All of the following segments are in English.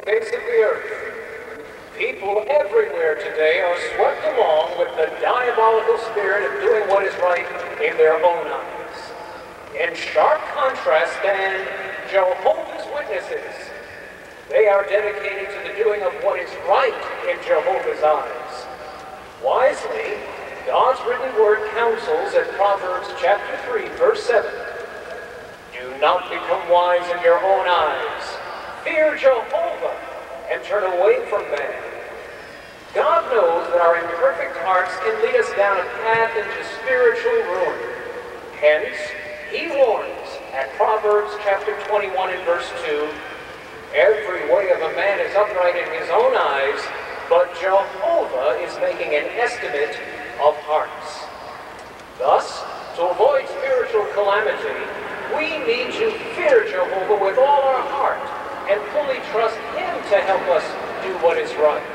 face of the earth. People everywhere today are swept along with the diabolical spirit of doing what is right in their own eyes. In sharp contrast stand Jehovah's Witnesses. They are dedicated to the doing of what is right in Jehovah's eyes. Wisely, God's written word counsels at Proverbs chapter 3, verse 7. Do not become wise in your own eyes. Fear Jehovah and turn away from man. God knows that our imperfect hearts can lead us down a path into spiritual ruin. Hence, he warns at Proverbs chapter 21 and verse 2, every way of a man is upright in his own eyes, but Jehovah is making an estimate of hearts. Thus, to avoid spiritual calamity, we need to fear Jehovah with all our heart and fully trust him to help us do what is right.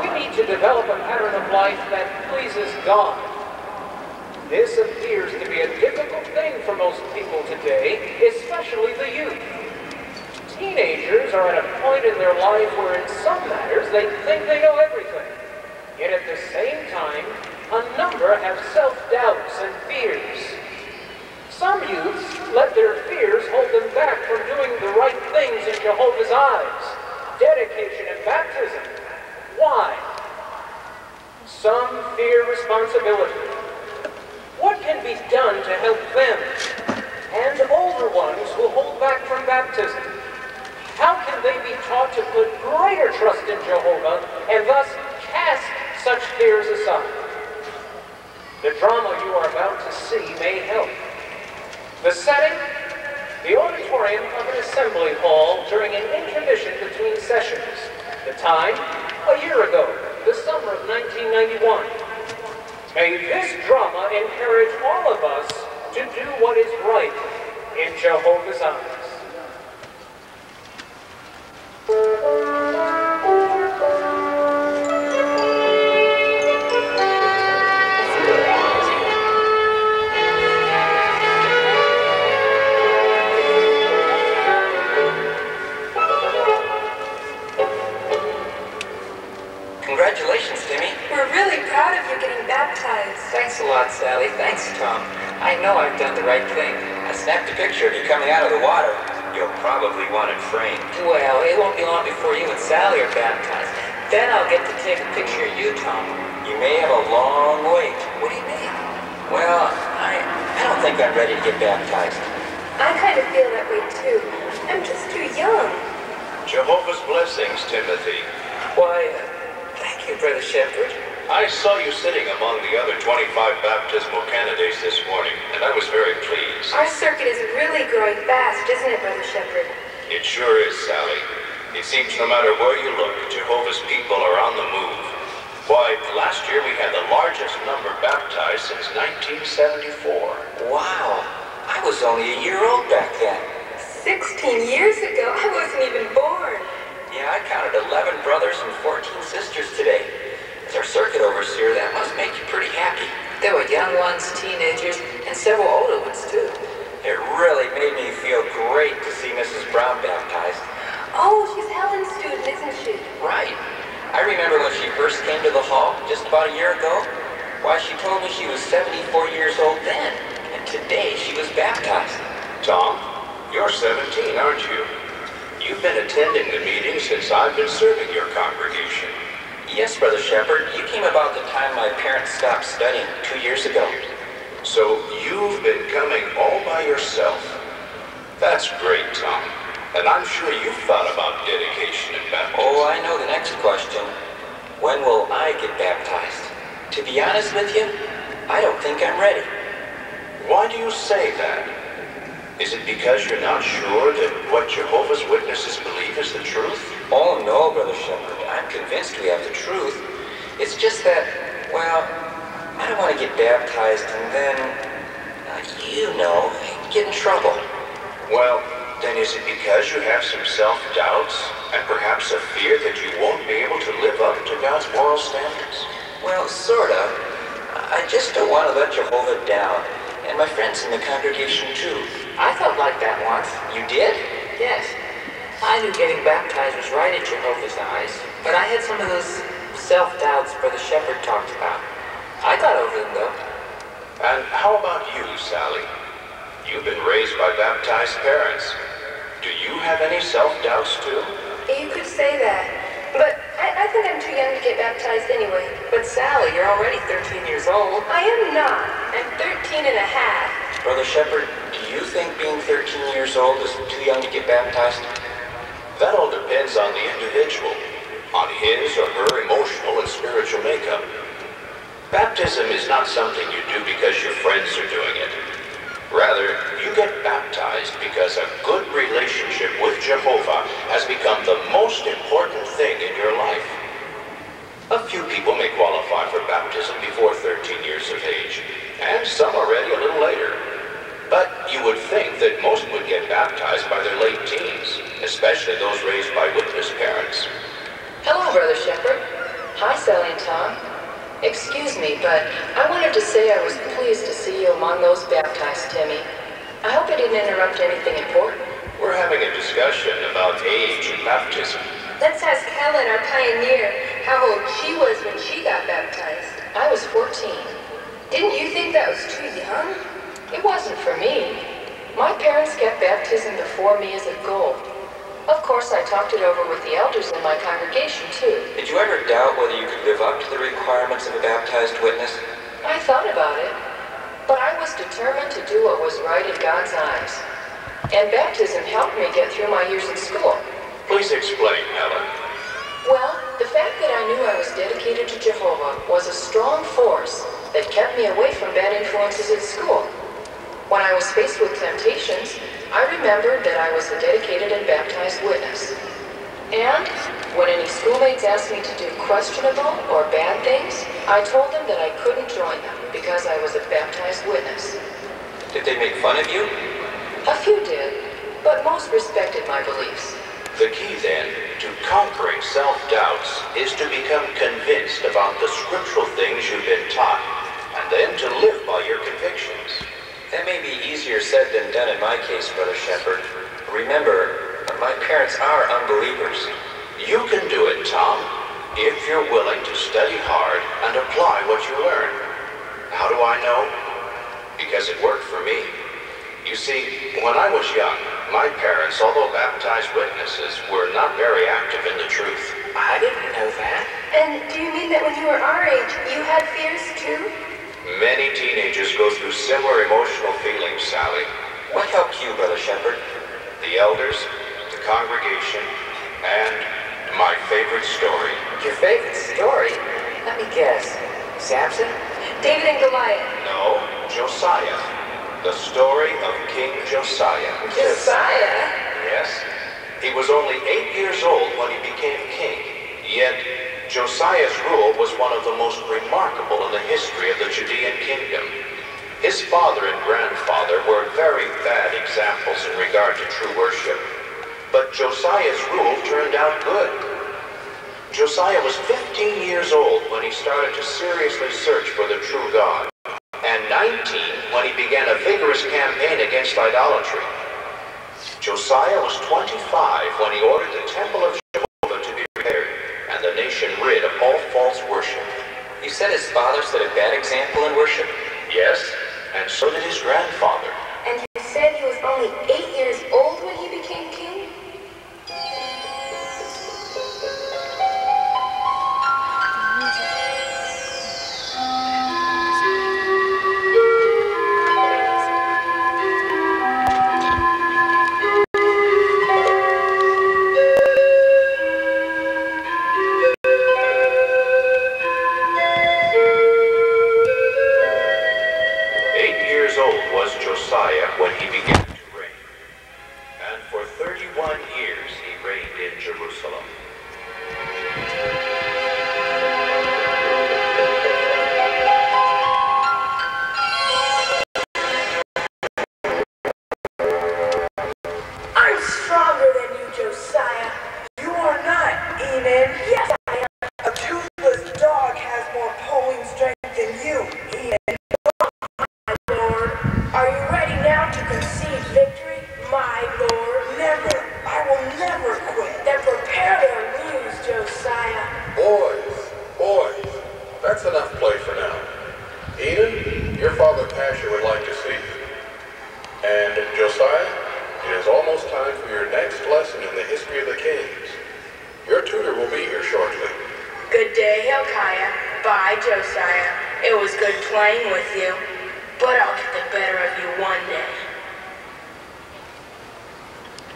We need to develop a pattern of life that pleases God. This appears to be a difficult thing for most people today, especially the youth. Teenagers are at a point in their life where in some matters they think they know everything. Yet at the same time, a number have self-doubts and fears. Some youths let their fears hold them back from doing the right things in Jehovah's eyes, dedication and baptism. Why? Some fear responsibility. What can be done to help them and older ones who hold back from baptism? How can they be taught to put greater trust in Jehovah and thus cast such fears aside? The drama you are about to see may help. The setting? The auditorium of an assembly hall during an intermission between sessions. The time? A year ago, the summer of 1991. May this drama encourage all of us to do what is right in Jehovah's eyes. Congratulations, Timmy. We're really proud of you getting baptized. Thanks a lot, Sally. Thanks, Tom. I know I've done the right thing. I snapped a picture of you coming out of the water. You'll probably want it framed. Well, it won't be long before you and Sally are baptized. Then I'll get to take a picture of you, Tom. You may have a long wait. What do you mean? Well, I don't think I'm ready to get baptized. I kind of feel that way too. I'm just too young. Jehovah's blessings, Timothy. Why, thank you, Brother Shepherd. I saw you sitting among the other 25 baptismal candidates this morning, and I was very pleased. Our circuit is really growing fast, isn't it, Brother Shepherd? It sure is, Sally. It seems no matter where you look, Jehovah's people are on the move. Why, last year we had the largest number baptized since 1974. Wow, I was only a year old back then. 16 years ago? I wasn't even born. Yeah, I counted 11 brothers and 14 sisters today. As our circuit overseer, that must make you pretty happy. There were young ones, teenagers, and several older ones, too. It really made me feel great to see Mrs. Brown baptized. Oh, she's Helen's student, isn't she? Right. I remember when she first came to the hall, just about a year ago. Why, she told me she was 74 years old then, and today she was baptized. Tom, you're 17, aren't you? You've been attending the meeting since I've been serving your congregation. Yes, Brother Shepherd. You came about the time my parents stopped studying 2 years ago. So you've been coming all by yourself. That's great, Tom. And I'm sure you've thought about dedication and baptism. Oh, I know the next question. When will I get baptized? To be honest with you, I don't think I'm ready. Why do you say that? Is it because you're not sure that what Jehovah's Witnesses believe is the truth? Oh, no, Brother Shepherd. I'm convinced we have the truth. It's just that, well, I don't want to get baptized and then, get in trouble. Well, then is it because you have some self-doubts and perhaps a fear that you won't be able to live up to God's moral standards? Well, sort of. I just don't want to let Jehovah down. And my friends in the congregation, too. I felt like that once. You did? Yes. I knew getting baptized was right in Jehovah's eyes, but I had some of those self-doubts Brother Shepherd talked about. I got over them, though. And how about you, Sally? You've been raised by baptized parents. Do you have any self-doubts, too? You could say that. But I think I'm too young to get baptized anyway. But Sally, you're already 13 years old. I am not. I'm 13 and a half. Brother Shepherd, do you think being 13 years old is too young to get baptized? That all depends on the individual, on his or her emotional and spiritual makeup. Baptism is not something you do because your friends are doing it. Rather, you get baptized because a good relationship with Jehovah has become the most important thing in your life. A few people may qualify for baptism before 13 years of age, and some already a little later. But you would think that most would get baptized by their late teens, especially those raised by witness parents. Hello, Brother Shepherd. Hi, Sally and Tom. Excuse me, but I wanted to say I was pleased to see you among those baptized, Timmy. I hope I didn't interrupt anything important. We're having a discussion about age and baptism. Let's ask Helen, our pioneer, how old she was when she got baptized. I was 14. Didn't you think that was too young? It wasn't for me. My parents kept baptism before me as a goal. Of course, I talked it over with the elders in my congregation, too. Did you ever doubt whether you could live up to the requirements of a baptized witness? I thought about it, but I was determined to do what was right in God's eyes. And baptism helped me get through my years in school. Please explain, Helen. Well, the fact that I knew I was dedicated to Jehovah was a strong force that kept me away from bad influences at school. When I was faced with temptations, I remembered that I was a dedicated and baptized witness. And when any schoolmates asked me to do questionable or bad things, I told them that I couldn't join them because I was a baptized witness. Did they make fun of you? A few did, but most respected my beliefs. The key, then, to conquering self-doubts is to become convinced about the scriptural things you've been taught, and then to live by your convictions. That may be easier said than done in my case, Brother Shepherd. Remember, my parents are unbelievers. You can do it, Tom, if you're willing to study hard and apply what you learn. How do I know? Because it worked for me. You see, when I was young, my parents, although baptized witnesses, were not very active in the truth. I didn't know that. And do you mean that when you were our age, you had fears too? Many teenagers go through similar emotional feelings, Sally. What helped you, Brother Shepherd? The elders, the congregation, and my favorite story. Your favorite story? Let me guess. Samson? David and Goliath. No, Josiah. The story of King Josiah. Josiah? Yes. He was only 8 years old when he became king. Yet, Josiah's rule was one of the most remarkable in the history of the Judean kingdom. His father and grandfather were very bad examples in regard to true worship. But Josiah's rule turned out good. Josiah was 15 years old when he started to seriously search for the true God, and 19 when he began a vigorous campaign against idolatry. Josiah was 25 when he ordered the temple of Jehovah to be repaired, and the nation rid of all false worship. You said his father set a bad example in worship? Yes, and so did his grandfather. And you said he was only 8 years old when he became king? Josiah when he began to reign, and for 31 years he reigned in Jerusalem. I'm stronger than you, Josiah. You are not, Enan. Yes, I am. A toothless dog has more pulling strength than you, Enan. Lord. Are you ready now to concede victory, my Lord? Never. I will never almost time for your next lesson in the history of the kings. Your tutor will be here shortly. Good day, Hilkiah. Bye, Josiah. It was good playing with you, but I'll get the better of you one day.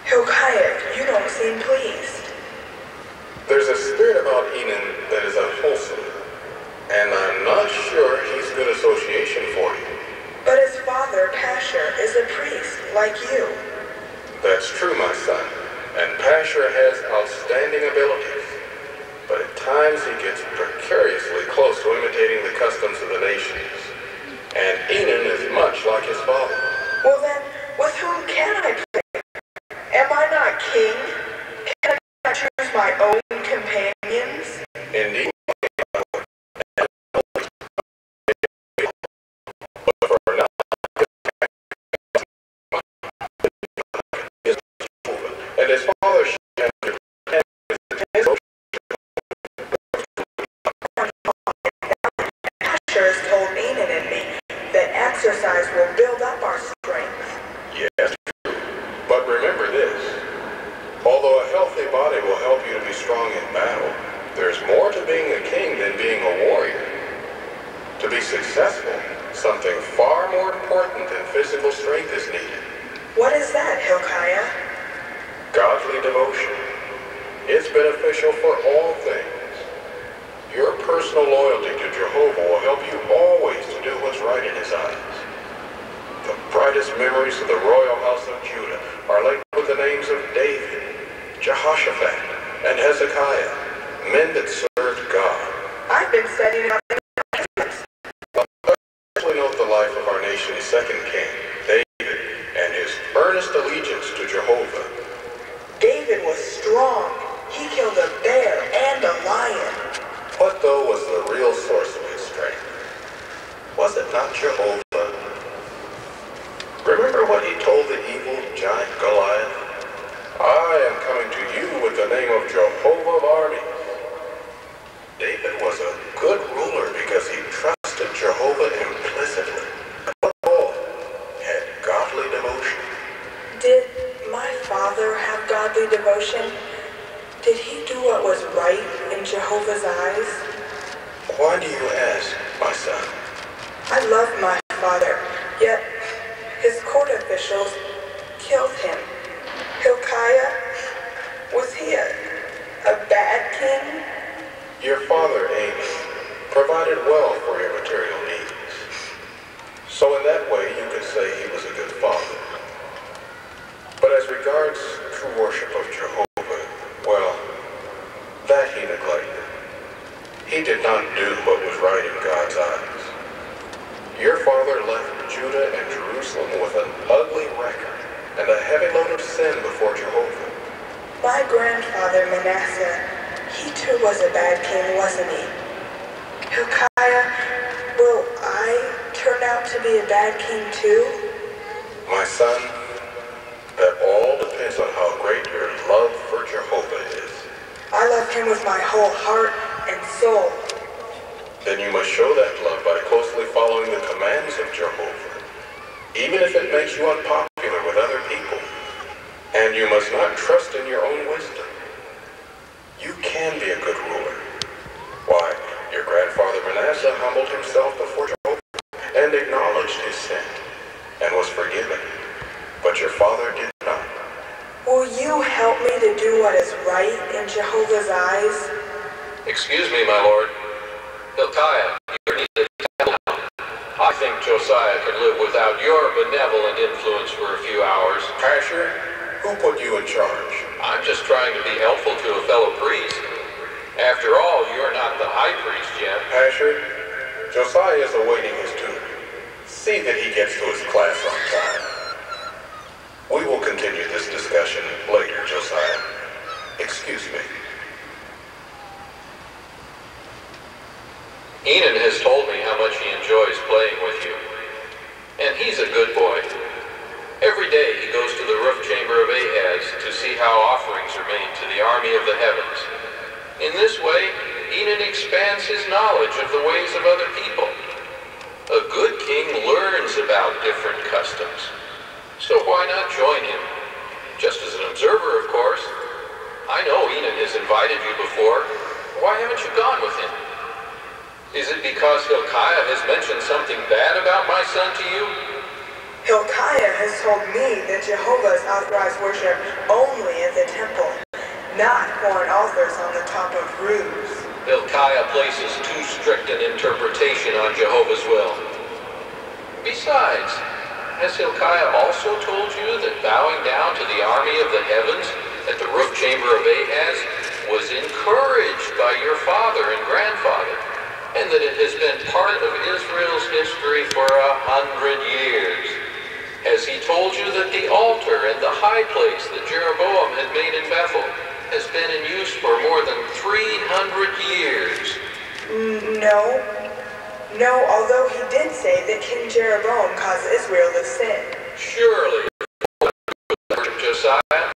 Hilkiah, you don't seem pleased. There's a spirit about Enon that is unwholesome, and I'm not sure he's good association for you. But his father, Pasher, is a priest, like you. That's true, my son, and Pasher has outstanding abilities. But at times he gets precariously close to imitating the customs of the nations. And Enon is much like his father. Well then, with whom can I play? Am I not king? Can I not choose my own companions? Indeed. And his father Pasher has told Enon and me that exercise will build up our strength. Yes, but remember this. Although a healthy body will help you to be strong in battle, there's more to being a king than being a warrior. To be successful, something far more important than physical strength is needed. What is that, Hilkiah? Godly devotion. It's beneficial for all things. Your personal loyalty to Jehovah will help you always to do what's right in his eyes. The brightest memories of the royal house of Judah are linked with the names of David, Jehoshaphat, and Hezekiah, men that served God. I've been studying up. Especially note the life of our nation's second king, David, and his earnest allegiance to Jehovah. David was strong. He killed a bear and a lion. What, though, was the real source of his strength? Was it not Jehovah? Remember what he told the evil giant Goliath? I am coming to you with the name of Jehovah of armies. David was a good ruler because he trusted Jehovah implicitly. Above all, had godly devotion. Did my father have godly devotion? Did he do what was right in Jehovah's eyes? Why do you ask, my son? I love my father, yet his court officials killed him. Hilkiah, was he a bad king? Your father, Amos, provided well for your material needs. So in that way, you could say he was a good father. But as regards true worship of Jehovah, well, that he neglected. He did not do what was right in God's eyes. Your father left Judah and Jerusalem with an ugly record and a heavy load of sin before Jehovah. My grandfather, Manasseh, he too was a bad king, wasn't he? Hilkiah, will I turn out to be a bad king too? My son, that all depends on how great your love for Jehovah is. I love him with my whole heart and soul. Then you must show that love by closely following the commands of Jehovah, even if it makes you unpopular with other people. And you must not trust in your own wisdom. You can be a good ruler. Why, your grandfather Manasseh humbled himself before Jehovah and acknowledged his sin and was forgiven. But your father did not. Will you help me to do what is right in Jehovah's eyes? Excuse me, my lord. Hilkiah, you're needed to settle down. I think Josiah could live without your benevolent influence for a few hours. Pasher, who put you in charge? I'm just trying to be helpful to a fellow priest. After all, you're not the high priest yet. Pasher, Josiah is awaiting his tutor. See that he gets to his class on time. We will continue this discussion later, Josiah. Excuse me. Enon has told me how much he enjoys playing with you. And he's a good boy. Every day he goes to the roof chamber of Ahaz to see how offerings are made to the army of the heavens. In this way, Enon expands his knowledge of the ways of other people. A good king learns about different customs. So why not join him? Just you before. Why haven't you gone with him? Is it because Hilkiah has mentioned something bad about my son to you? Hilkiah has told me that Jehovah has authorized worship only at the temple, not foreign altars on the top of roofs. Hilkiah places too strict an interpretation on Jehovah's will. Besides, has Hilkiah also told you that bowing down to the army of the heavens at the roof chamber of Ahaz was encouraged by your father and grandfather, and that it has been part of Israel's history for 100 years? Has he told you that the altar and the high place that Jeroboam had made in Bethel has been in use for more than 300 years? No, although he did say that King Jeroboam caused Israel to sin. Surely, Josiah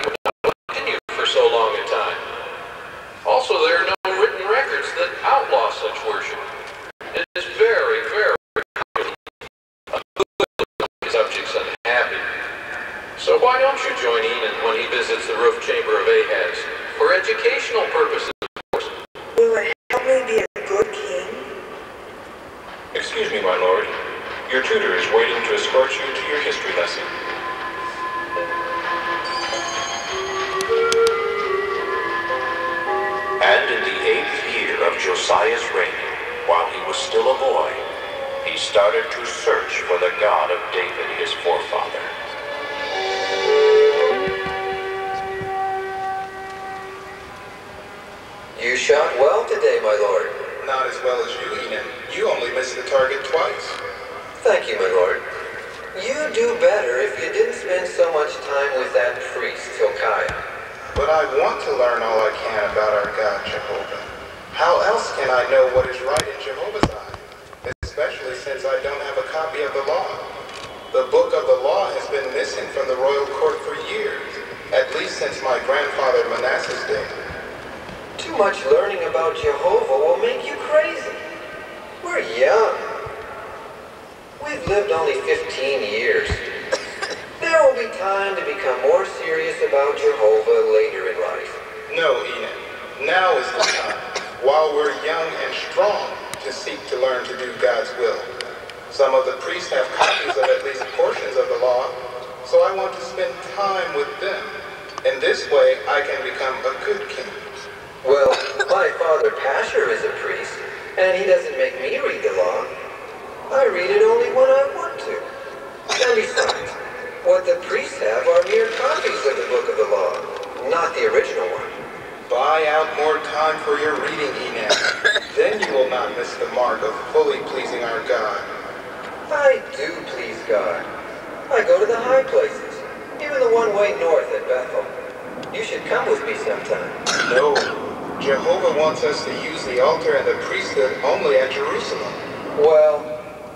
would not continue for so long a time. Also, there are no written records that outlaw such worship. It is very, very popular. Subjects unhappy. So why don't you join Enon when he visits the roof chamber of Ahaz? For educational purposes, of course. Will it help me be a good king? Excuse me, my lord. Your tutor is waiting to escort you to your history lesson. And in the 8th year of Josiah's reign, while he was still a boy, he started to search for the God of David, his forefather. You shot well today, my lord. Not as well as you, Enon. You only missed the target twice. Thank you, my lord. You'd do better if you didn't spend so much time with that priest, Hilkiah. But I want to learn all I can about our God, Jehovah. How else can I know what is right in Jehovah's eyes? Especially since I don't have a copy of the law. The book of the law has been missing from the royal court for years, at least since my grandfather Manasseh's day. Too much learning about Jehovah will make you crazy. We're young. We've lived only 15 years. There will be time to become more serious about Jehovah later in life. No, Enon. Now is the time, while we're young and strong, to seek to learn to do God's will. Some of the priests have copies of at least portions of the law, so I want to spend time with them. In this way, I can become a good king. Well, my father Pasher is a priest, and he doesn't make me read the law. I read it only when I want to. And besides, what the priests have are mere copies of the book of the law, not the original one. Buy out more time for your reading, Enon. Then you will not miss the mark of fully pleasing our God. I do please God. I go to the high places, even the one way north at Bethel. You should come with me sometime. No. Jehovah wants us to use the altar and the priesthood only at Jerusalem. Well,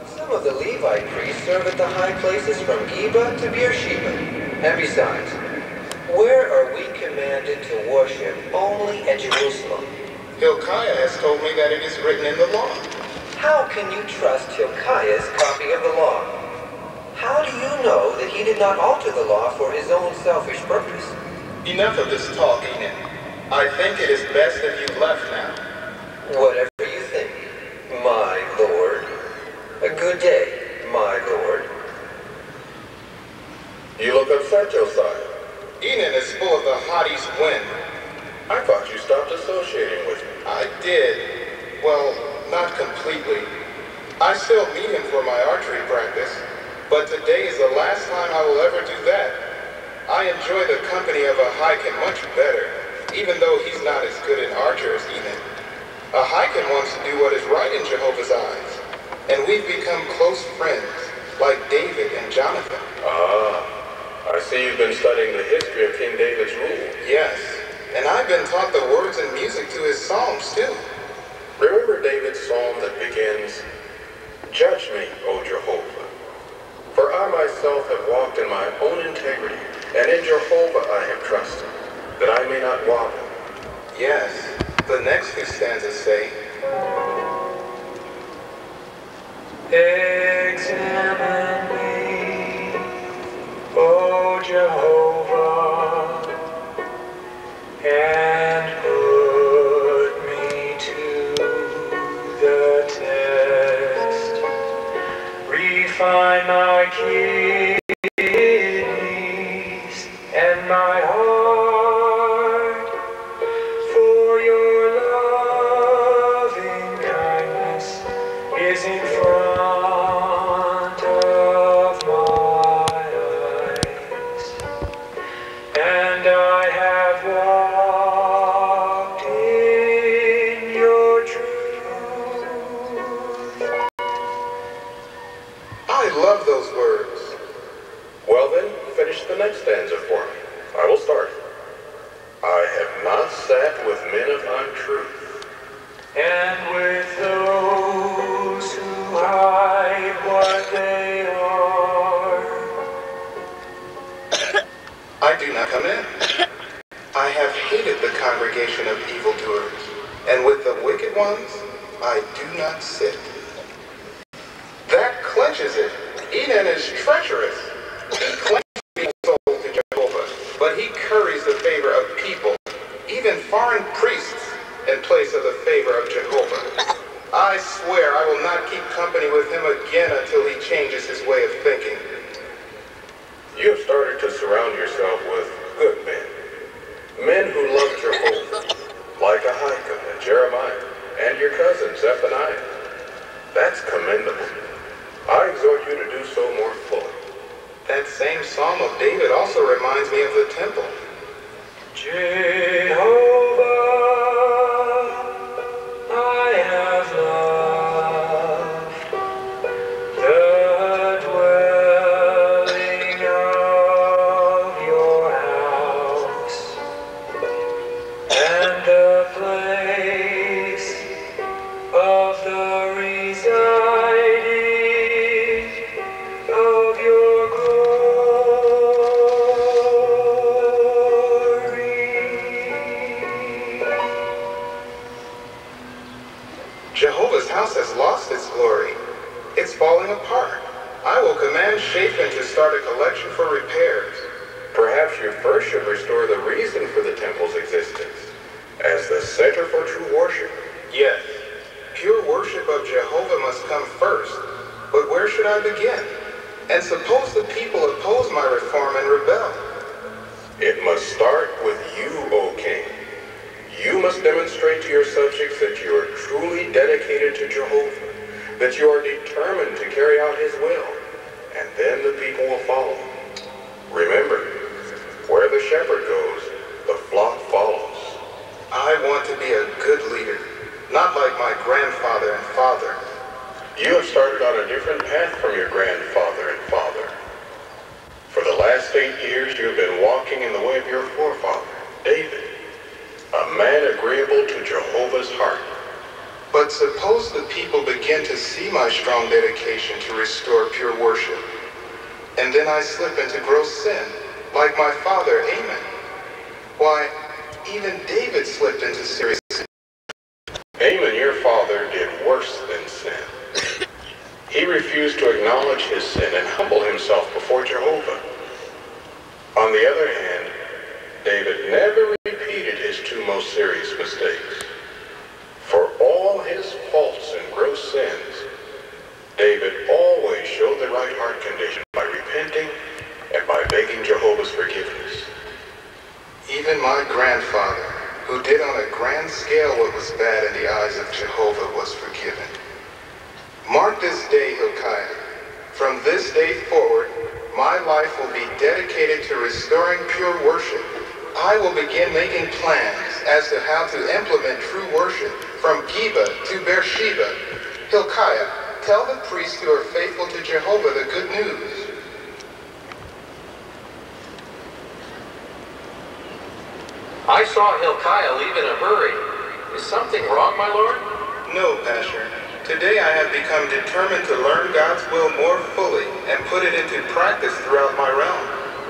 some of the Levite priests serve at the high places from Geba to Beersheba. And besides, where are we commanded to worship only at Jerusalem? Hilkiah has told me that it is written in the law. How can you trust Hilkiah's copy of the law? How do you know that he did not alter the law for his own selfish purpose? Enough of this talk, Enon. I think it is best if you left now. Whatever you think, my lord. A good day, my lord. You look upset, Josiah. Enon is full of the hot east wind. I thought you stopped associating with me. I did. Well, not completely. I still meet him for my archery practice, but today is the last time I will ever do that. I enjoy the company of a Hyken much better, even though he's not as good an archer as Enon. A Hyken wants to do what is right in Jehovah's eyes, and we've become close friends, like David and Jonathan. I see you've been studying the history of King David's rule. Yes, and I've been taught the words and music to his psalms, too. Remember David's psalm that begins, "Judge me, O Jehovah, for I myself have walked in my own integrity, and in Jehovah I have trusted, that I may not wobble." Yes, the next few stanzas say, Examine me, O Jehovah, and my kidneys and my heart, for your loving kindness is in front of my eyes, and I have walked in your truth. I love those words. Well then, finish the next stanza for me. I will start. I have not sat with men of untruth, And with those who hide what they are. I do not come in. I have hated the congregation of evildoers, and with the wicked ones I do not sit. That clenches it. Eden is treacherous. He claims to be sold to Jehovah, but he curries the favor of people, even foreign priests, in place of the favor of Jehovah. I swear I will not keep company with him again until he changes his way of thinking. You have started to surround yourself with good men. Men who love Jehovah, like Ahikam and Jeremiah, and your cousin Zephaniah. That's commendable. I exhort you to do so more fully. That same Psalm of David also reminds me of the temple. Jehovah, I have loved the dwelling of your house and the place of the residing of your glory. Jehovah's house has lost its glory. It's falling apart. I will command Shaphan to start a collection for repairs. Perhaps you first should restore the reason for the temple's existence, as the center for true worship. Yes, pure worship of Jehovah must come first, but where should I begin? And suppose the people oppose my reform and rebel? It must start with you, O king. You must demonstrate to your subjects that you are truly dedicated to Jehovah, that you are determined to carry out his will, and then the people will follow. Remember, where the shepherd goes, the flock follows. I want to be a good leader, not like my grandfather and father. You have started on a different path from your grandfather and father. For the last 8 years, you have been walking in the way of your forefather, David, a man agreeable to Jehovah's heart. But suppose the people begin to see my strong dedication to restore pure worship, and then I slip into gross sin, like my father Amon. Why, even David slipped into serious sin. Amon, your father, did worse than sin. He refused to acknowledge his sin and humble himself before Jehovah. On the other hand, David never repeated his two most serious mistakes. For all his faults and gross sins, David always showed the right heart condition by repenting and by begging Jehovah's forgiveness. Even my grandfather, who did on a grand scale what was bad in the eyes of Jehovah, was forgiven. Mark this day, Hilkiah. From this day forward, my life will be dedicated to restoring pure worship. I will begin making plans as to how to implement true worship from Geba to Beersheba. Hilkiah, tell the priests who are faithful to Jehovah the good news. I saw Hilkiah leave in a hurry. Is something wrong, my lord? No, Pastor. Today I have become determined to learn God's will more fully and put it into practice throughout my realm.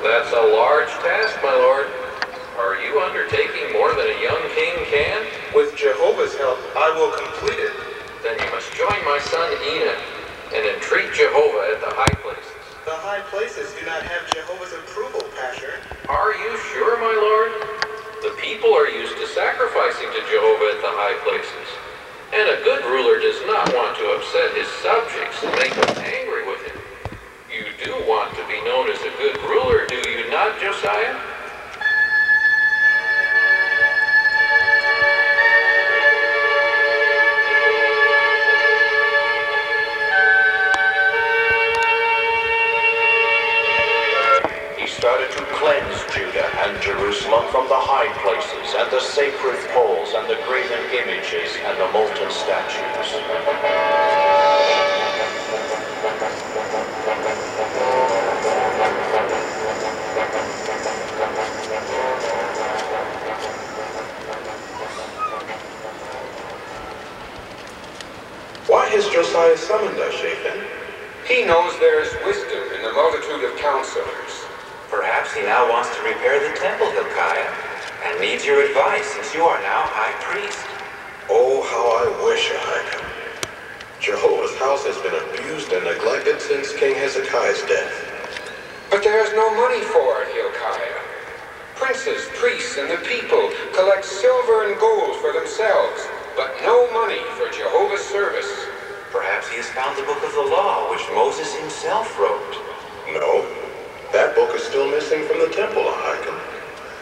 That's a large task, my lord. Are you undertaking more than a young king can? With Jehovah's help, I will complete it. Then you must join my son Enoch and entreat Jehovah at the high places. The high places do not have Jehovah's approval, Pastor. Are you sure, my lord? The people are used to sacrificing to Jehovah at the high places. And a good ruler does not want to upset his subjects and make them angry with him. You do You want to be known as a good ruler, do you not, Josiah? He started to cleanse Judah and Jerusalem from the high places and the sacred poles and the graven images and the molten statues. Why has Josiah summoned us, Shaphan? He knows there is wisdom in the multitude of counselors. Perhaps he now wants to repair the temple, Hilkiah, and needs your advice since you are now high priest. Oh, how I wish I could. Jehovah's house has been abused and neglected since King Hezekiah's death. But there is no money for it, Hilkiah. Princes, priests, and the people collect silver and gold for themselves, but no money for Jehovah's service. Perhaps he has found the book of the law, which Moses himself wrote. No, that book is still missing from the temple, Ahikam.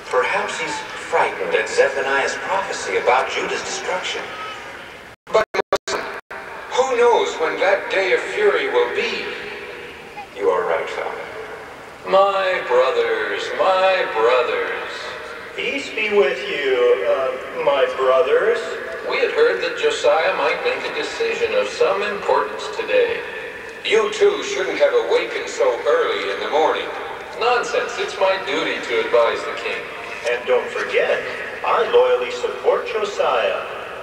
Perhaps he's frightened at Zephaniah's prophecy about Judah's destruction. But who knows when that day of fury will be? You are right, Father. My brothers, my brothers. Peace be with you, my brothers. We had heard that Josiah might make a decision of some importance today. You too shouldn't have awakened so early in the morning. Nonsense, it's my duty to advise the king. And don't forget, I loyally support Josiah.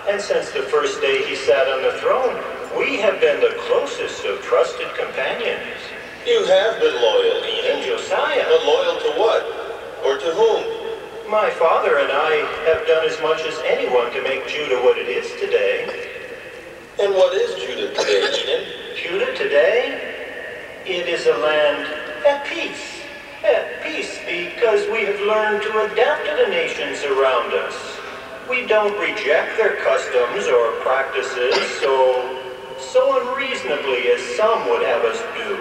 And since the first day he sat on the throne, we have been the closest of trusted companions. You have been loyal, And Josiah. But loyal to what? Or to whom? My father and I have done as much as anyone to make Judah what it is today. And what is Judah today, Enan? Judah today? It is a land at peace. At peace because we have learned to adapt to the nations around us. We don't reject their customs or practices so unreasonably as some would have us do.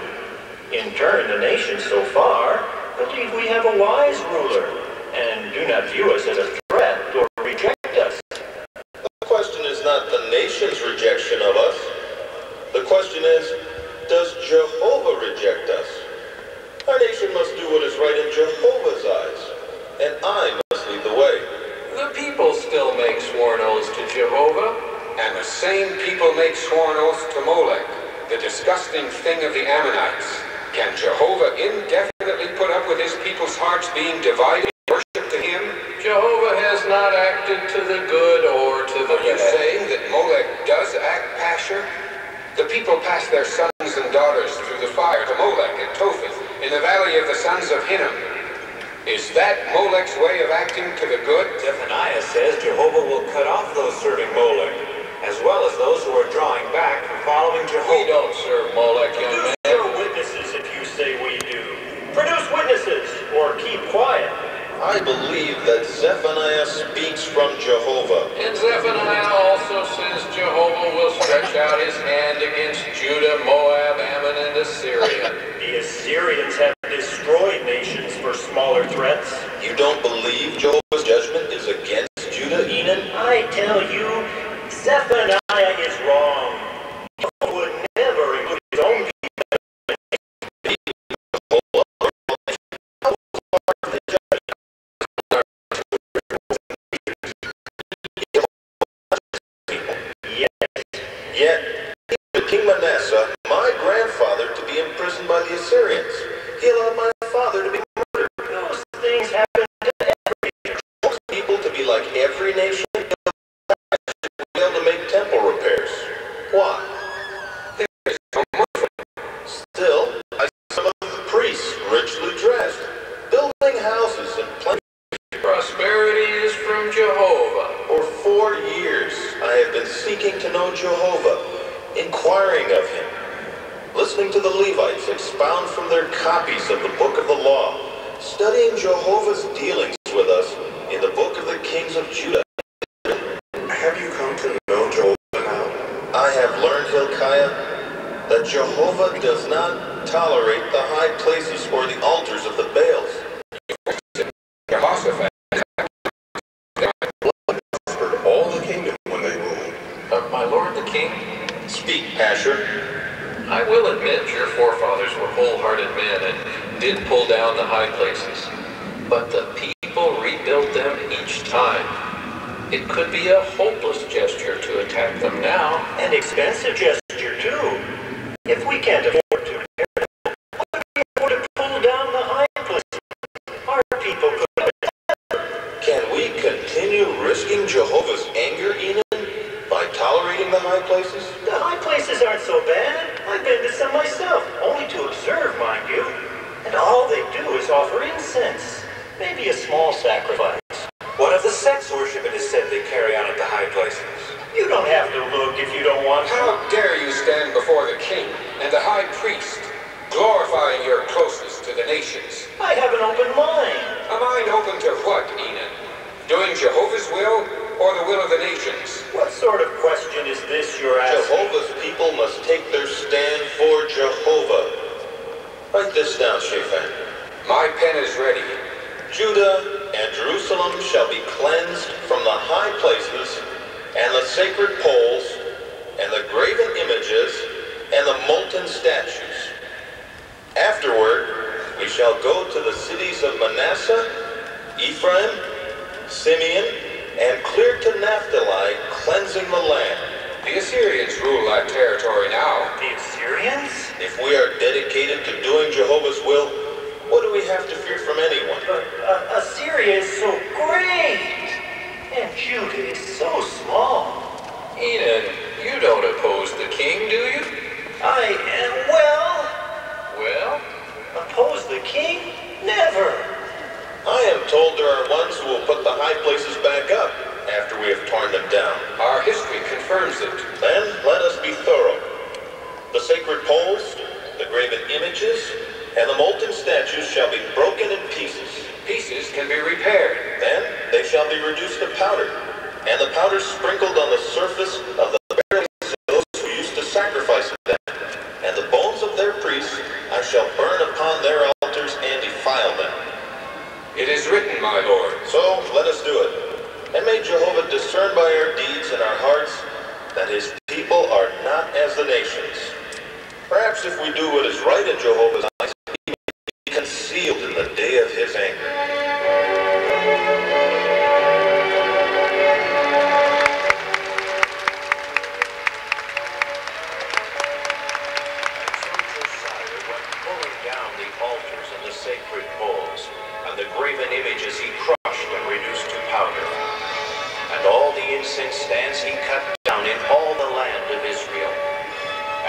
In turn, the nations so far believe we have a wise ruler and do not view us as a threat or reject us. The question is not the nation's rejection of us. The question is, does Jehovah reject us? Our nation must do what is right in Jehovah's eyes, and I must lead the way. The people still make sworn oaths to Jehovah. And the same people make sworn oaths to Molech, the disgusting thing of the Ammonites. Can Jehovah indefinitely put up with his people's hearts being divided in worship to him? Jehovah has not acted to the good or to the Are you bad. saying that Molech does act pasher? The people pass their sons and daughters through the fire to Molech at Topheth in the valley of the sons of Hinnom. Is that Molech's way of acting to the good? Zephaniah says Jehovah will cut off those serving Molech, as well as those who are drawing back from following Jehovah. We don't serve Molech, young Produce man. your witnesses if you say we do. Produce witnesses or keep quiet. I believe that Zephaniah speaks from Jehovah. And Zephaniah also says Jehovah will stretch out his hand against Judah, Moab, Ammon, and Assyria. The Assyrians have destroyed nations for smaller threats. You don't believe Jehovah's judgment is against Judah, Enan? I tell you, Zephaniah is wrong. He would never include his own Yet, King Manasseh, my grandfather, to be imprisoned by the Assyrians. He allowed my father to be murdered. Those things happen to every Most people to be like every nation, fail to make temple repairs. Why? There is no money. Still, I see some of the priests richly dressed, building houses and planting. Prosperity is from Jehovah. For 4 years, I have been seeking to know Jehovah, inquiring of him, listening to the Levites expound from their copies of the book of the law, studying Jehovah's dealings with us in the book of the kings of Judah. Have you come to know Jehovah now? I have learned, Hilkiah, that Jehovah does not tolerate the high places or the altars of the Baals. Jehoshaphat For all the kingdom when they ruled. My lord the king, Speak, Pasher. I will admit your forefathers were wholehearted men and did pull down the high places. But the people rebuilt them each time. It could be a hopeless gesture to attack them now. An expensive gesture, too. If we can't afford to repair them, why would we afford to pull down the high places? Our people could. Can we continue risking Jehovah's anger, Enon, by tolerating the high places? The high places aren't so bad. I've been to some myself, only to observe, mind you. And all they do is offer incense. Maybe a small sacrifice. What of the sex worship it is said they carry on at the high places? You don't have to look if you don't want to. How dare you stand before the king and the high priest, glorifying your closeness to the nations? I have an open mind. A mind open to what, Enon? Doing Jehovah's will or the will of the nations? What sort of question is this you're asking? Jehovah's people must take their stand for Jehovah. Write this down, Shaphan. My pen is ready. Judah and Jerusalem shall be cleansed from the high places, and the sacred poles, and the graven images, and the molten statues. Afterward, we shall go to the cities of Manasseh, Ephraim, Simeon, and clear to Naphtali, cleansing the land. The Assyrians rule that territory now. The Assyrians? If we are dedicated to doing Jehovah's will, what do we have to fear from anyone? But Assyria is so great, and Judah is so small. Enon, you don't oppose the king, do you? I am, Well? oppose the king? Never. I am told there are ones who will put the high places back up after we have torn them down. Our history confirms it. Then let us be thorough. The sacred poles, the graven images, and the molten statues shall be broken in pieces. Pieces can be repaired. Then they shall be reduced to powder, and the powder sprinkled on the surface of the burials of those who used to sacrifice them. And the bones of their priests I shall burn upon their altars and defile them. It is written, my lord. So let us do it. And may Jehovah discern by our deeds and our hearts that his people are not as the nations. Perhaps if we do what is right in Jehovah's eyes, he may be concealed in the day of his anger. Sacred poles, and the graven images he crushed and reduced to powder. And all the incense stands he cut down in all the land of Israel.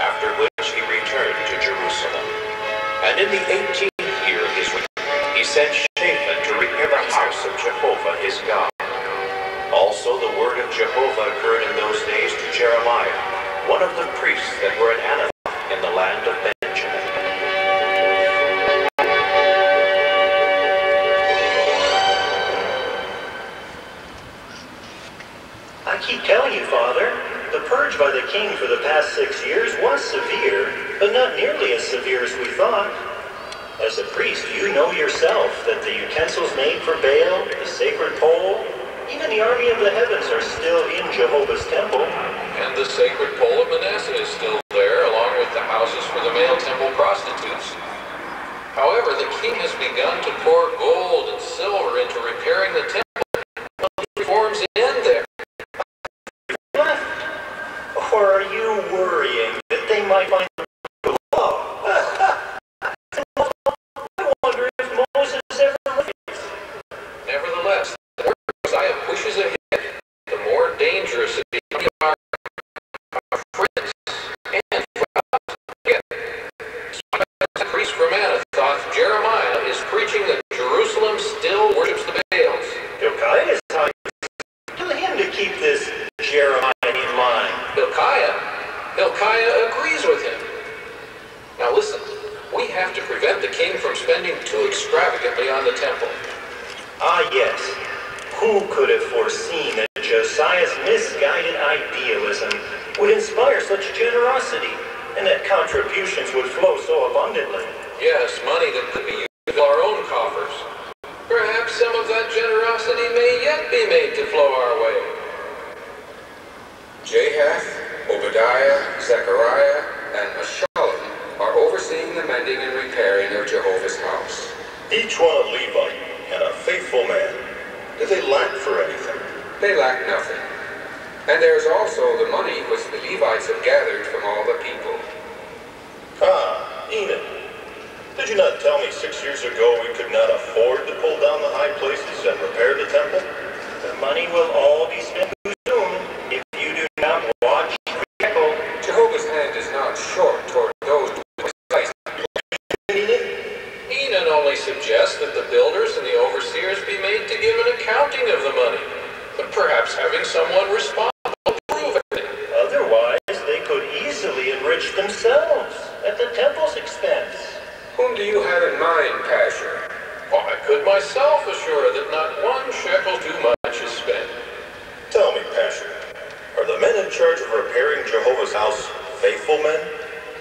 After which he returned to Jerusalem. And in the 18th year of his reign, he sent Shaphan to repair the house of Jehovah his God. Also the word of Jehovah occurred in those days to Jeremiah, one of the priests that were at Anathoth in the land of Benjamin. I keep telling you, Father, the purge by the king for the past 6 years was severe, but not nearly as severe as we thought. As a priest, you know yourself that the utensils made for Baal, the sacred pole, even the army of the heavens are still in Jehovah's temple. And the sacred pole of Manasseh is still there, along with the houses for the male temple prostitutes. However, the king has begun to pour gold and silver into repairing the temple. Reforms end there. Or are you worrying that they might find the law? I wonder if Moses ever leaves. Nevertheless, the more Josiah pushes ahead, the more dangerous it becomes for our friends. And for us, again, the priest from Anathoth, Jeremiah, is preaching that Jerusalem still worships the Baals. Hilkiah is telling him to keep this Jeremiah in mind. Hilkiah agrees with him. Now listen, we have to prevent the king from spending too extravagantly on the temple. Ah, yes. Who could have foreseen that Josiah's misguided idealism would inspire such generosity? and that contributions would flow so abundantly. Yes, money that could be used for our own coffers. Perhaps some of that generosity may yet be made to flow our way. Jahath, Obadiah, Zechariah, and Meshullam are overseeing the mending and repairing of Jehovah's house. Each one a Levite and a faithful man. Do they lack for anything? They lack nothing. And there is also the money which the Levites have gathered from all the people. Ah, Enid. Did you not tell me 6 years ago we could not afford to pull down the high places and repair the temple? The money will all be spent soon if you do not watch careful. Jehovah's hand is not short toward those who precise. Enon only suggests that the builders and the overseers be made to give an accounting of the money, but perhaps having someone responsible prove it. Otherwise, they could easily enrich themselves at the temple's expense. Whom do you have in mind, Pasher? Well, I could myself assure that not one shekel too much is spent. Tell me, Pasher, are the men in charge of repairing Jehovah's house faithful men?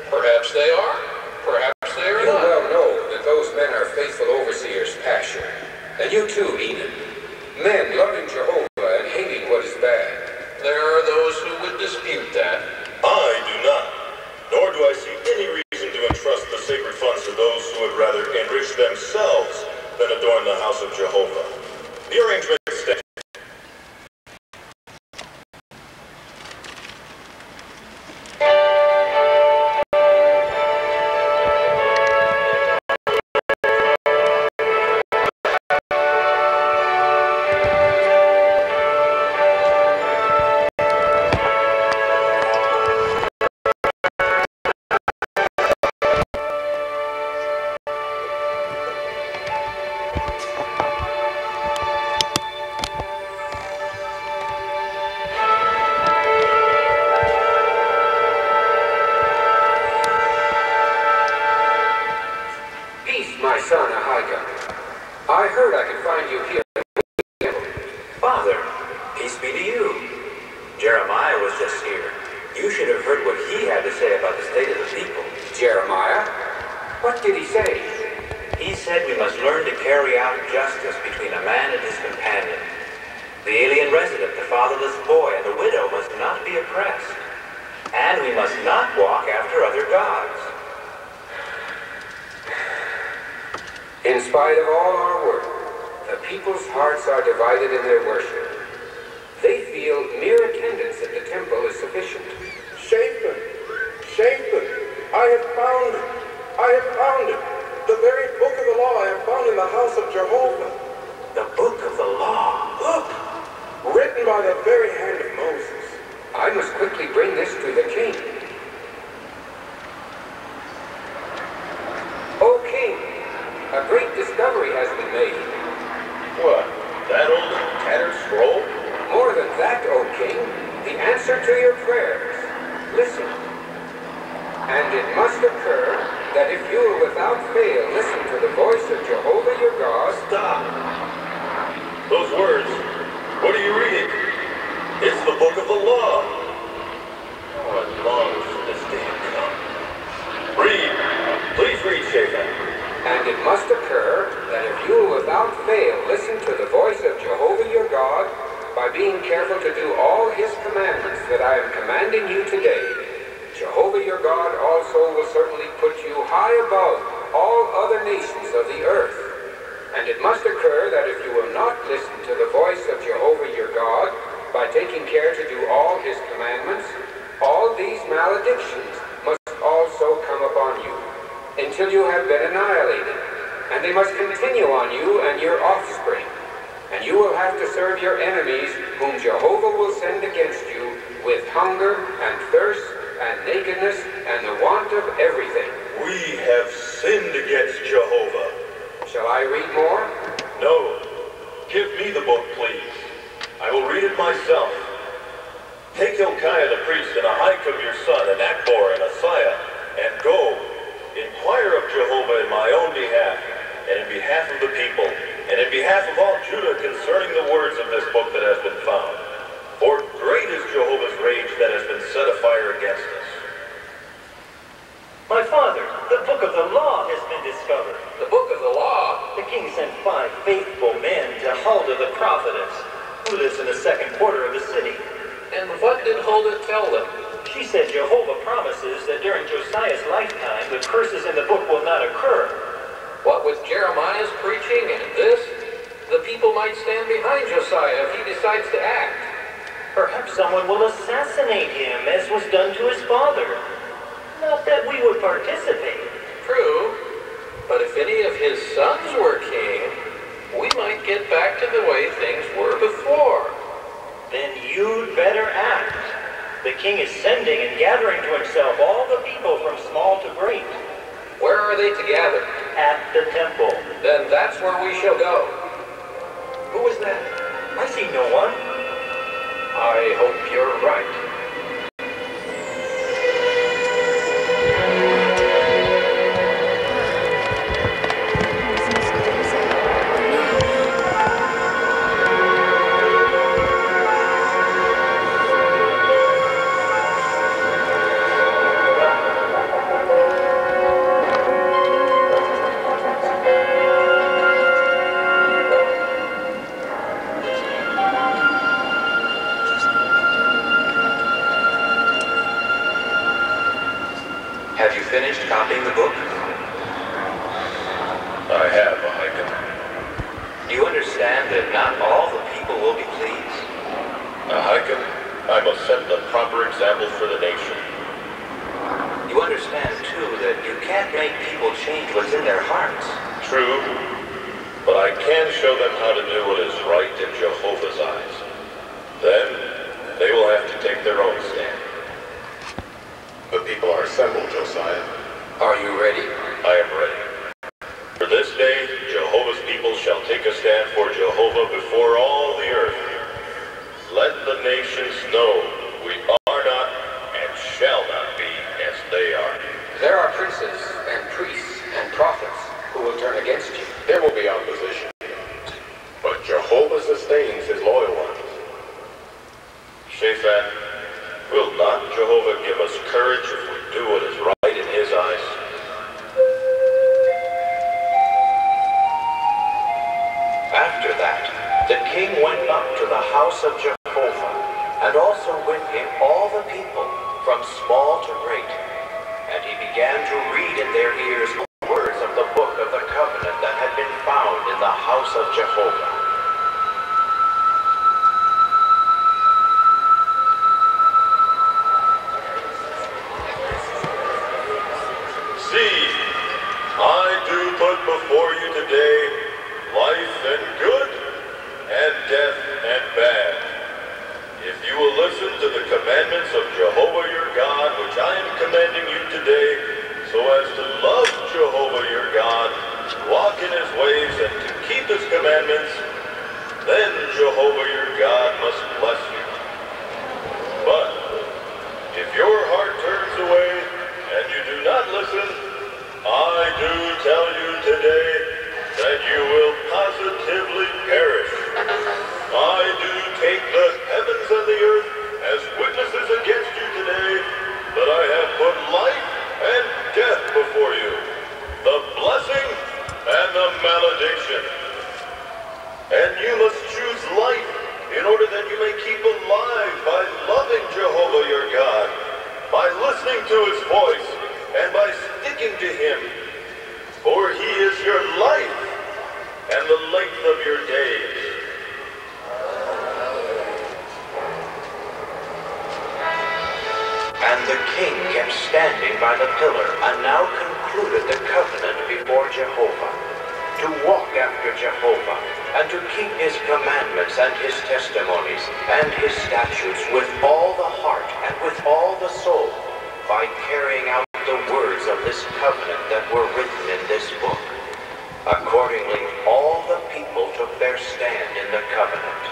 Perhaps they are. Perhaps they are You not. well know that those men are faithful overseers, Pasher. And you too, Enid. Men loving Jehovah and hating what is bad. There are those who would dispute that. I do not. Nor do I see any reason to entrust the sacred funds to those who would rather enrich themselves than adorn the house of Jehovah. The arrangement stands. My son, Ahijah, I heard I could find you here. Father, peace be to you. Jeremiah was just here. You should have heard what he had to say about the state of the people. Jeremiah? What did he say? He said we must learn to carry out justice between a man and his companion. The alien resident, the fatherless boy, and the widow must not be oppressed. And we must not walk after other gods. In spite of all our work, the people's hearts are divided in their worship. They feel mere attendance at the temple is sufficient. Shaphan, Shaphan, I have found it. The very book of the law I have found in the house of Jehovah. The book of the law? Look, written by the very hand of Moses. I must quickly bring this to the king. O king, a great discovery has been made. What? That old tattered scroll? More than that, O king, the answer to your prayers. Listen. And it must occur that if you will without fail listen to the voice of Jehovah your God. Stop. Those words, what are you reading? It's the book of the law. Oh, as long as this day had come. Read. Please read, Shaphan. And it must occur that if you will without fail listen to the voice of Jehovah your God by being careful to do all his commandments that I am commanding you today, Jehovah your God also will certainly put you high above all other nations of the earth. And it must occur that if you will not listen to the voice of Jehovah your God by taking care to do all his commandments, all these maledictions must also come upon you, until you have been annihilated, and they must continue on you and your offspring. And you will have to serve your enemies, whom Jehovah will send against you, with hunger and thirst and nakedness and the want of everything. We have sinned against Jehovah. Shall I read more? No. Give me the book, please. I will read it myself. Take Hilkiah the priest and Ahikam your son, and Akbor and Asaiah, and go. Inquire of Jehovah in my own behalf, and in behalf of the people, and in behalf of all Judah concerning the words of this book that has been found. For great is Jehovah's rage that has been set afire against us. My father, the Book of the Law has been discovered. The Book of the Law? The king sent 5 faithful men to Huldah the prophetess, who lives in the second quarter of the city. And what did Huldah tell them? She said Jehovah promises that during Josiah's lifetime, the curses in the book will not occur. What with Jeremiah's preaching and this, the people might stand behind Josiah if he decides to act. Perhaps someone will assassinate him, as was done to his father. Not that we would participate. True, but if any of his sons were king, we might get back to the way things were before. Then you'd better act. The king is sending and gathering to himself all the people from small to great. Where are they to gather? At the temple. Then that's where we shall go. Who is that? I see no one. I hope you're right. Have you finished copying the book? I have, Ahaiken. Do you understand that not all the people will be pleased? Ahaiken, I must set the proper example for the nation. You understand, too, that you can't make people change what's in their hearts. True, but I can show them how to do what is right in Jehovah's eyes. Then, they will have to take their own stand. The people are assembled, Josiah. Are you ready? I am ready. For this day, Jehovah's people shall take a stand for Jehovah before all the earth. Let the nations know we are not and shall not be as they are. There are princes and priests and prophets who will turn against you. There will be opposition, but Jehovah sustains his loyal ones. Shaphat, will not Jehovah give us courage if we do what is right in his eyes? After that, the king went up to the house of Jehovah, and also with him all the people, from small to great. And he began to read in their ears the words of the book of the covenant that had been found in the house of Jehovah. See, I do put before you today life and good, and death and bad. If you will listen to the commandments of Jehovah your God, which I am commanding you today, so as to love Jehovah your God, walk in his ways, and to keep his commandments, then Jehovah your God must bless you. But if your heart turns away, and you do not listen, I do tell you today that you will positively perish. I do take the heavens and the earth as witnesses against you today that I have put life and death before you, the blessing and the malediction. And you must choose life in order that you may keep alive by loving Jehovah your God, by listening to his voice, and by sticking to him. For he is your life and the length of your days. And the king kept standing by the pillar, and now concluded the covenant before Jehovah, to walk after Jehovah, and to keep his commandments and his testimonies and his statutes with all the heart and with all the soul, by carrying out the words of this covenant that were written in this book. Accordingly, all the people took their stand in the covenant.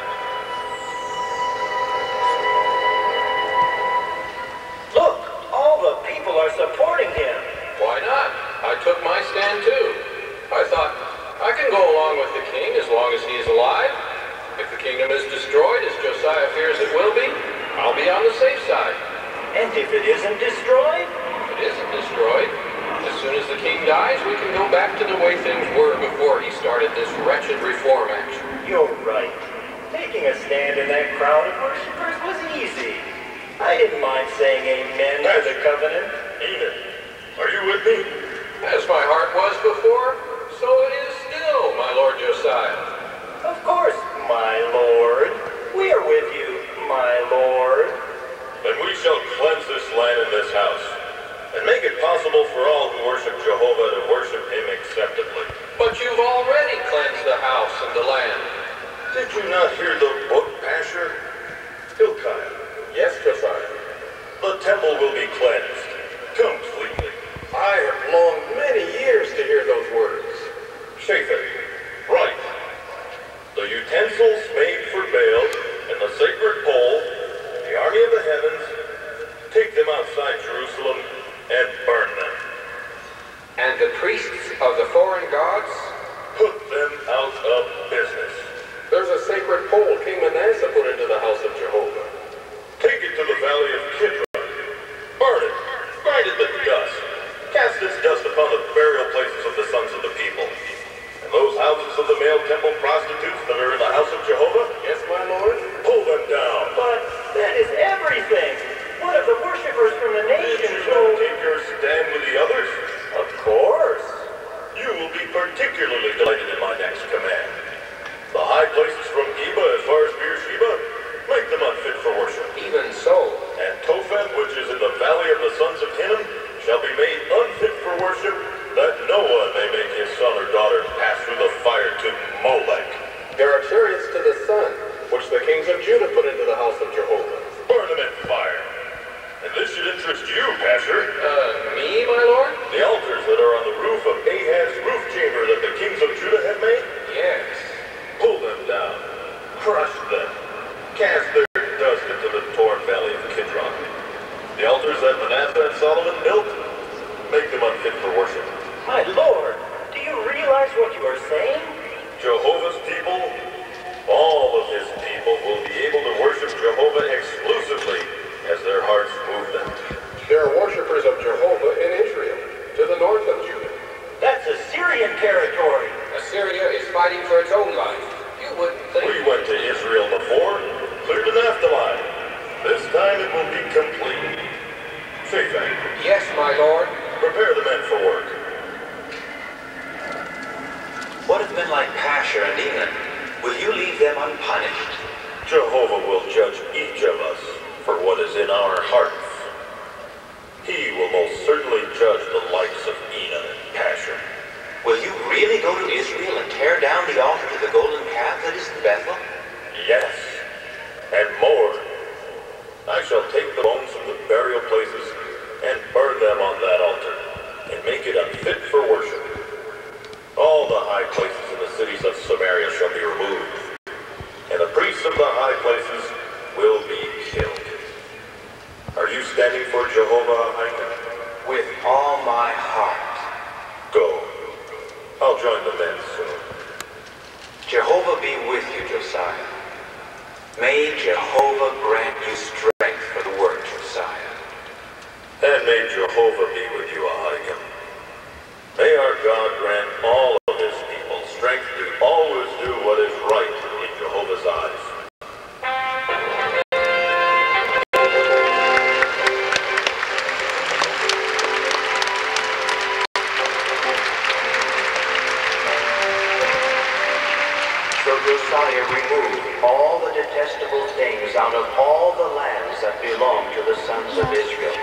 Look, all the people are supporting him. Why not? I took my stand too. I thought, I can go along with the king as long as he is alive. If the kingdom is destroyed, as Josiah fears it will be, I'll be on the safe side. And if it isn't destroyed? If it isn't destroyed, soon as the king dies, we can go back to the way things were before he started this wretched reform action. You're right. Taking a stand in that crowd of worshippers was easy. I didn't mind saying amen to the covenant. Enid, are you with me? As my heart was before, so it is still, my Lord Josiah. Of course, my lord. We are with you, my lord. Then we shall cleanse this land and this house, and make it possible for all who worship Jehovah to worship him acceptably. But you've already cleansed the house and the land. Did you not hear the book, Asher? Hilkiah. Yes, Josiah. The temple will be cleansed completely. I have longed many years to hear those words. Shaphat, right. The utensils made for Baal and the sacred pole, the army of the heavens, take them outside Jerusalem and burn them. And the priests of the foreign gods? Put them out of business. There's a sacred pole King Manasseh put into the house of Jehovah. Take it to the valley of Kidron. Burn it. Grind it to dust. Cast its dust upon the burial places of the sons of the people. And those houses of the male temple prostitutes that are in the house of Jehovah? Yes, my lord. Pull them down. But that is everything. What of the worshippers from the nations Did you not take your stand with the others? Of course. You will be particularly delighted in my next command. The high places from Geba as far as Beersheba, make them unfit for worship. Even so. And Topheth, which is in the valley of the sons of Hinnom, shall be made unfit for worship, that no one may make his son or daughter pass through the fire to Molech. There are chariots to the sun, which the kings of Judah put into the house of Jehovah. Burn them in fire. And this should interest you, Pasher. Me, my lord? The altars that are on the roof of Ahaz's roof chamber that the kings of Judah had made? Yes. Pull them down. Crush them. Cast their dust into the torn valley of Kidron. The altars that Manasseh and Solomon built, make them unfit for worship. My lord, do you realize what you are saying? Jehovah's people, all of his people, will be able to worship Jehovah exclusively as their hearts move them. There are worshippers of Jehovah in Israel, to the north of Judah. That's Assyrian territory. Assyria is fighting for its own life. You wouldn't think... We went to Israel before, cleared the Naphtali. This time it will be complete. Shaphat. Yes, my lord. Prepare the men for work. What have men like Pasher and Enon? Will you leave them unpunished? Jehovah will judge each of us for what is in our hearts. He will most certainly judge the likes of Enon and Pasher. Will you really go to Israel and tear down the altar to the golden calf that is in Bethel? Yes, and more. I shall take the bones from the burial places and burn them on that altar, and make it unfit for worship. All the high places in the cities of Samaria shall be removed, and the priests of the high places will be killed. Are you standing for Jehovah, Ahikam? With all my heart. Go. I'll join the men soon. Jehovah be with you, Josiah. May Jehovah grant you strength for the work, Josiah. And may Jehovah be with you, Ahikam. May our God grant all of his people strength to always do what is right in Jehovah's eyes. So Josiah removed all the detestable things out of all the lands that belonged to the sons of Israel.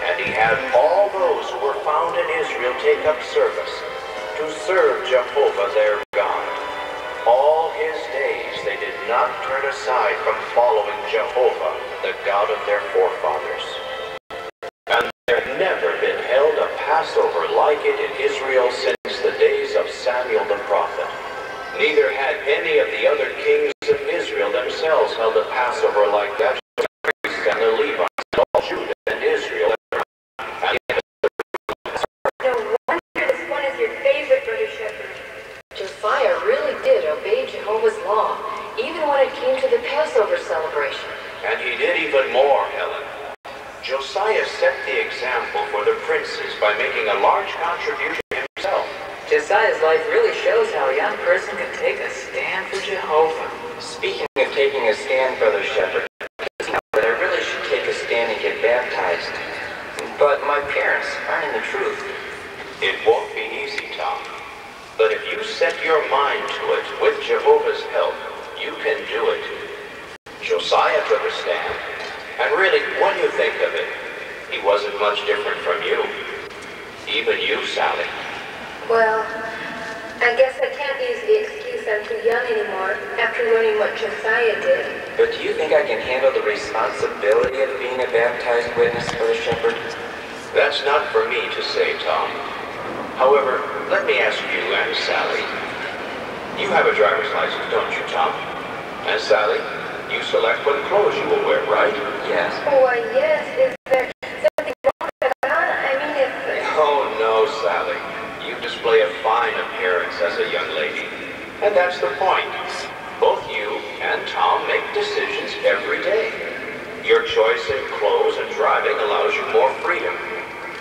And he had all those who were found in Israel take up service, to serve Jehovah their God. All his days they did not turn aside from following Jehovah, the God of their forefathers. And there had never been held a Passover like it in Israel since the days of Samuel the prophet. Neither had any of the other kings of Israel themselves held a Passover like that. The priests and the Levites, all Judah and Israel. No wonder this one is your favorite, Brother Shepherd. Josiah really did obey Jehovah's law, even when it came to the Passover celebration. And he did even more, Helen. Josiah set the example for the princes by making a large contribution himself. Josiah's life really shows how a young person can take a stand for Jehovah. Speaking of taking a stand, Brother Shepherd, that I really should take a stand and get baptized. But my parents aren't in the truth. It won't be easy, Tom. But if you set your mind to it, with Jehovah's help, you can do it. Josiah took a stand. And really, when you think of it, he wasn't much different from you. Even you, Sally. Well, I guess I can't use the excuse I'm too young anymore after learning what Josiah did. But do you think I can handle the responsibility of being a baptized witness, Brother Shepherd? That's not for me to say, Tom. However, let me ask you and Sally. You have a driver's license, don't you, Tom? And Sally, you select what clothes you will wear, right? Yes. Why, yes. Is there something wrong with that? I mean, if... Oh, no, Sally. You display a fine appearance as a young lady. And that's the point. Both you and Tom make decisions every day. Your choice in clothes and driving allows you more freedom.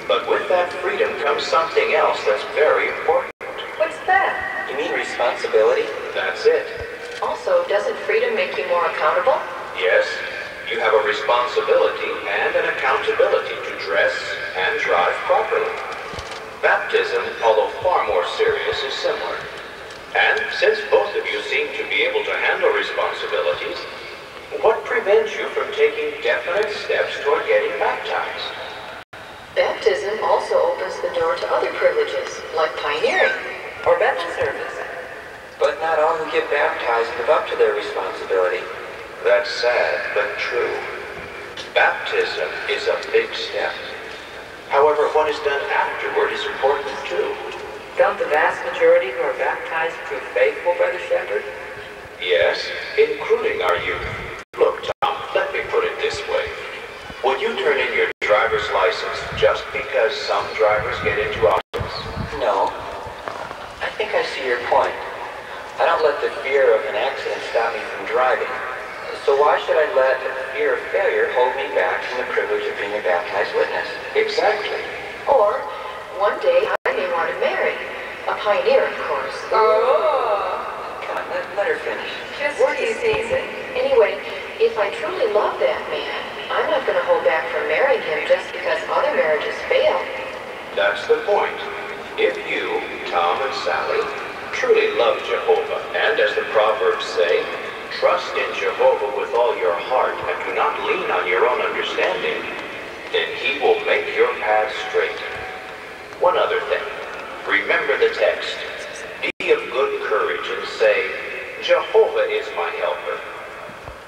But with that freedom comes something else that's very important. What's that? You mean responsibility? That's it. Also, doesn't freedom make you more accountable? Yes, you have a responsibility and an accountability to dress and drive properly. Baptism, although far more serious, is similar. And since both of you seem to be able to handle responsibilities, what prevents you from taking definite steps toward getting baptized? Baptism also opens the door to other privileges, like pioneering or Bethel service. But not all who get baptized live up to their responsibility. That's sad, but true. Baptism is a big step. However, what is done afterward is important too. Don't the vast majority who are baptized prove faithful, Brother Shepherd? Yes, including our youth. Look, Tom, let me put it this way. Would you turn in your driver's license just because some drivers get into accidents? No. I think I see your point. I don't let the fear of an accident stop me from driving. So why should I let the fear of failure hold me back from the privilege of being a baptized witness? Exactly. Or, one day I may want to marry. A pioneer, of course. Oh! Come on, let her finish. Just teasing. Anyway, if I truly love that man, I'm not going to hold back from marrying him just because other marriages fail. That's the point. If you, Tom and Sally, truly love Jehovah, and as the Proverbs say, trust in Jehovah with all your heart and do not lean on your own understanding, then he will make your path straight. One other thing. Remember the text. Be of good courage and say, Jehovah is my helper.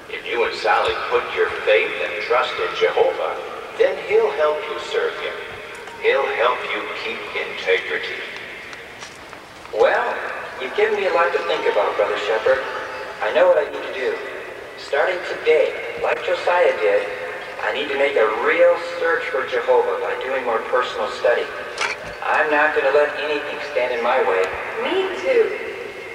If you and Sally put your faith and trust in Jehovah, then he'll help you serve him. He'll help you keep integrity. Well, you've given me a lot to think about, Brother Shepherd. I know what I need to do. Starting today, like Josiah did, I need to make a real search for Jehovah by doing more personal study. I'm not going to let anything stand in my way. Me too.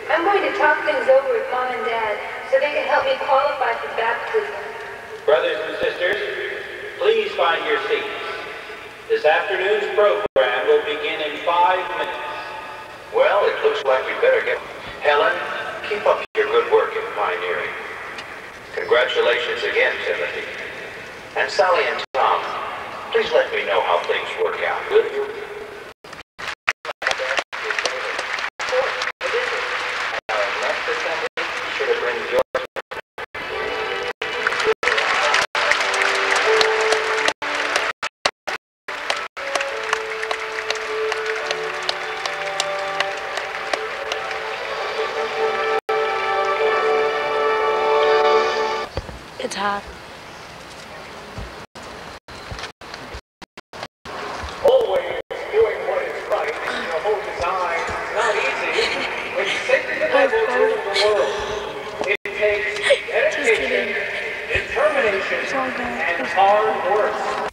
I'm going to talk things over with Mom and Dad so they can help me qualify for baptism. Brothers and sisters, please find your seats. This afternoon's program will begin in 5 minutes. Well, it looks like we better get... Helen, keep up your good work in pioneering. Congratulations again, Timothy. And Sally and Tom, please let me know how things work out, will you? Next assembly, be sure to bring your... It's hot. Always doing what is right in the whole design is not easy. It's sacred to the world. It takes dedication, determination, and hard work.